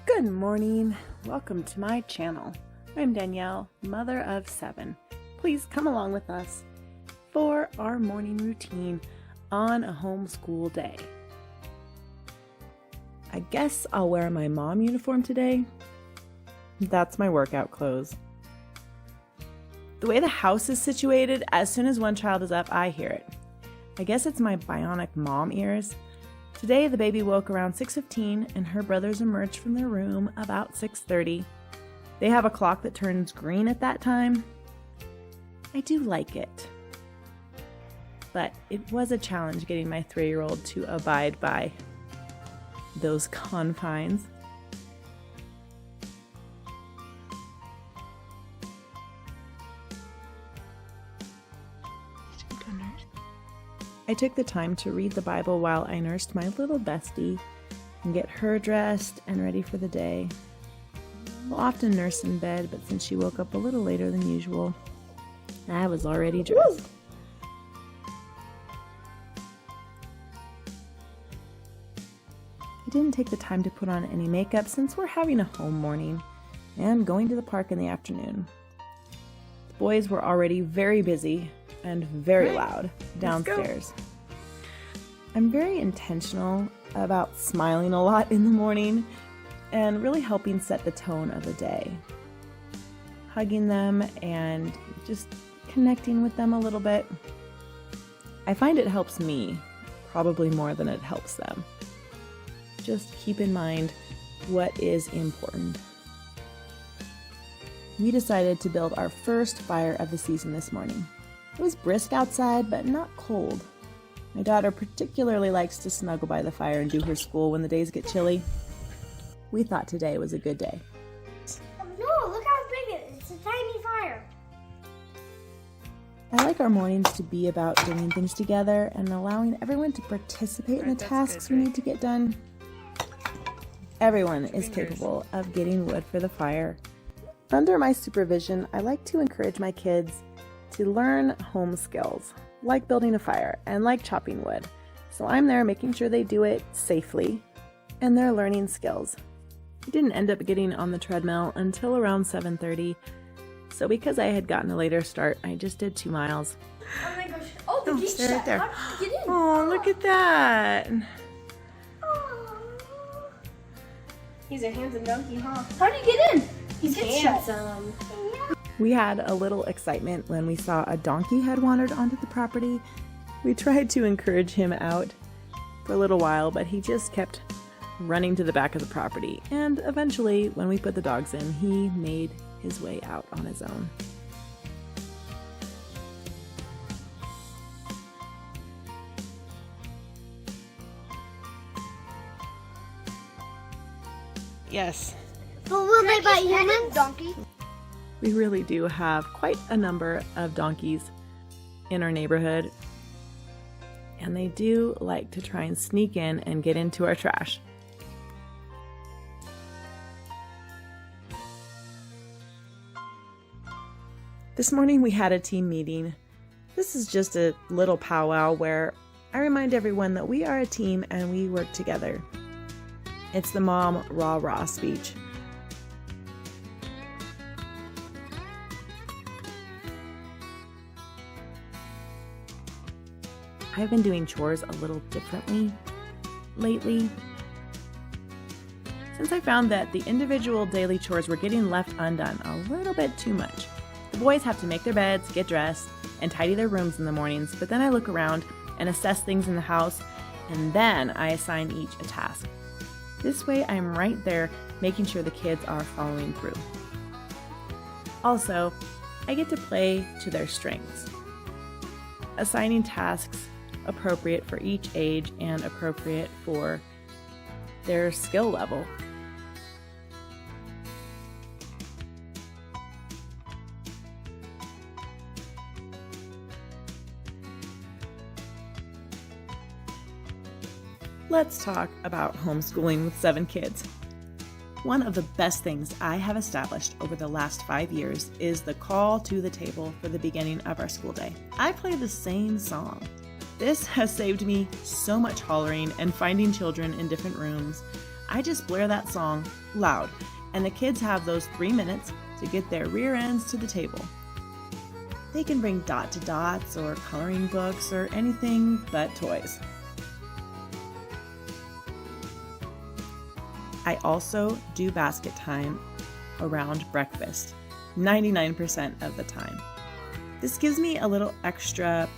Good morning. Welcome to my channel. I'm Danielle, mother of 7. Please come along with us for our morning routine on a homeschool day. I guess I'll wear my mom uniform today. That's my workout clothes. The way the house is situated, as soon as one child is up, I hear it. I guess it's my bionic mom ears. Today, the baby woke around 6:15 and her brothers emerged from their room about 6:30. They have a clock that turns green at that time. I do like it. But it was a challenge getting my 3-year-old to abide by those confines. I took the time to read the Bible while I nursed my little bestie and get her dressed and ready for the day. We'll often nurse in bed, but since she woke up a little later than usual, I was already dressed. I didn't take the time to put on any makeup since we're having a home morning and going to the park in the afternoon. The boys were already very busy and very loud downstairs. I'm very intentional about smiling a lot in the morning and really helping set the tone of the day. Hugging them and just connecting with them a little bit. I find it helps me probably more than it helps them. Just keep in mind what is important. We decided to build our first fire of the season this morning. It was brisk outside, but not cold. My daughter particularly likes to snuggle by the fire and do her school when the days get chilly. We thought today was a good day. No, look how big it is. It's a tiny fire. I like our mornings to be about doing things together and allowing everyone to participate in the tasks we need to get done. Everyone is capable of getting wood for the fire. Under my supervision, I like to encourage my kids to learn home skills, like building a fire and like chopping wood. So I'm there making sure they do it safely and they're learning skills. I didn't end up getting on the treadmill until around 7:30. So because I had gotten a later start, I just did 2 miles. Oh my gosh. Oh, the gate's they're right shut. there. How did you get in? Oh, look at that. He's a handsome donkey, huh? How did you get in? He's handsome. We had a little excitement when we saw a donkey had wandered onto the property. We tried to encourage him out for a little while, but he just kept running to the back of the property. And eventually, when we put the dogs in, he made his way out on his own. Yes. But will they bite humans? Donkey. We really do have quite a number of donkeys in our neighborhood, and they do like to try and sneak in and get into our trash. This morning we had a team meeting. This is just a little powwow where I remind everyone that we are a team and we work together. It's the mom rah-rah speech. I've been doing chores a little differently lately. Since I found that the individual daily chores were getting left undone a little bit too much. The boys have to make their beds, get dressed, and tidy their rooms in the mornings, but then I look around and assess things in the house, and then I assign each a task. This way I'm right there making sure the kids are following through. Also, I get to play to their strengths, assigning tasks appropriate for each age and appropriate for their skill level. Let's talk about homeschooling with 7 kids. One of the best things I have established over the last 5 years is the call to the table for the beginning of our school day. I play the same song. This has saved me so much hollering and finding children in different rooms. I just blare that song loud, and the kids have those 3 minutes to get their rear ends to the table. They can bring dot-to-dots or coloring books or anything but toys. I also do basket time around breakfast, 99% of the time. This gives me a little extra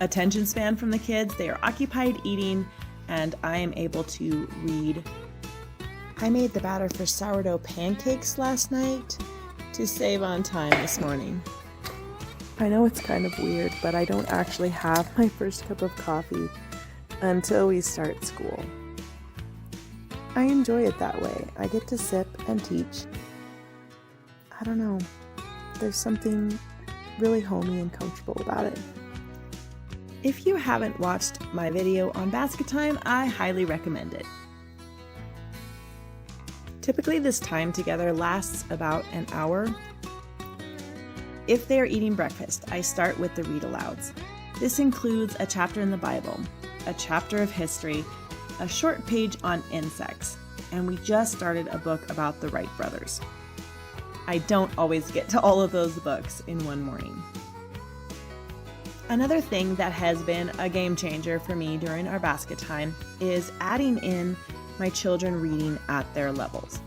attention span from the kids. They are occupied eating, and I am able to read. I made the batter for sourdough pancakes last night to save on time this morning. I know it's kind of weird, but I don't actually have my first cup of coffee until we start school. I enjoy it that way. I get to sip and teach. I don't know. There's something really homey and comfortable about it. If you haven't watched my video on basket time, I highly recommend it. Typically, this time together lasts about an hour. If they are eating breakfast, I start with the read alouds. This includes a chapter in the Bible, a chapter of history, a short page on insects, and we just started a book about the Wright brothers. I don't always get to all of those books in one morning. Another thing that has been a game changer for me during our basket time is adding in my children reading at their levels.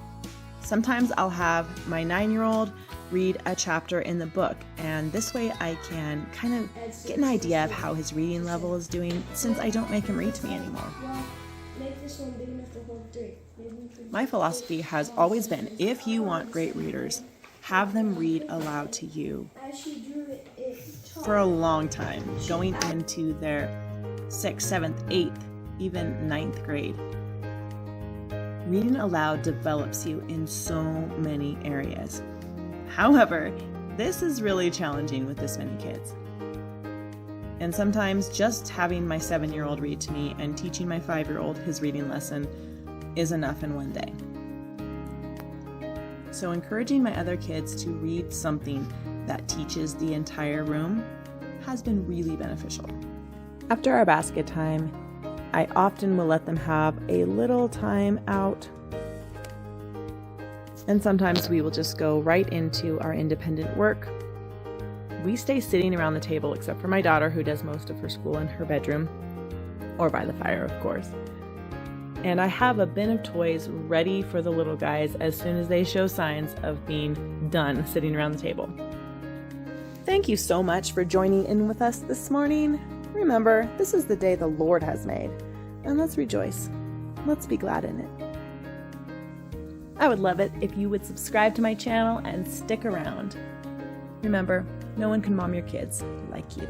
Sometimes I'll have my 9-year-old read a chapter in the book, and this way I can kind of get an idea of how his reading level is doing, since I don't make him read to me anymore. Make this one big enough to hold 3. My philosophy has always been, if you want great readers, have them read aloud to you for a long time, going into their 6th, 7th, 8th, even 9th grade. Reading aloud develops you in so many areas. However, this is really challenging with this many kids. And sometimes just having my 7-year-old read to me and teaching my 5-year-old his reading lesson is enough in one day. So encouraging my other kids to read something that teaches the entire room has been really beneficial. After our basket time, I often will let them have a little time out, and sometimes we will just go right into our independent work. We stay sitting around the table, except for my daughter, who does most of her school in her bedroom, or by the fire, of course. And I have a bin of toys ready for the little guys as soon as they show signs of being done sitting around the table. Thank you so much for joining in with us this morning. Remember, this is the day the Lord has made, and let's rejoice. Let's be glad in it. I would love it if you would subscribe to my channel and stick around. Remember, no one can mom your kids like you.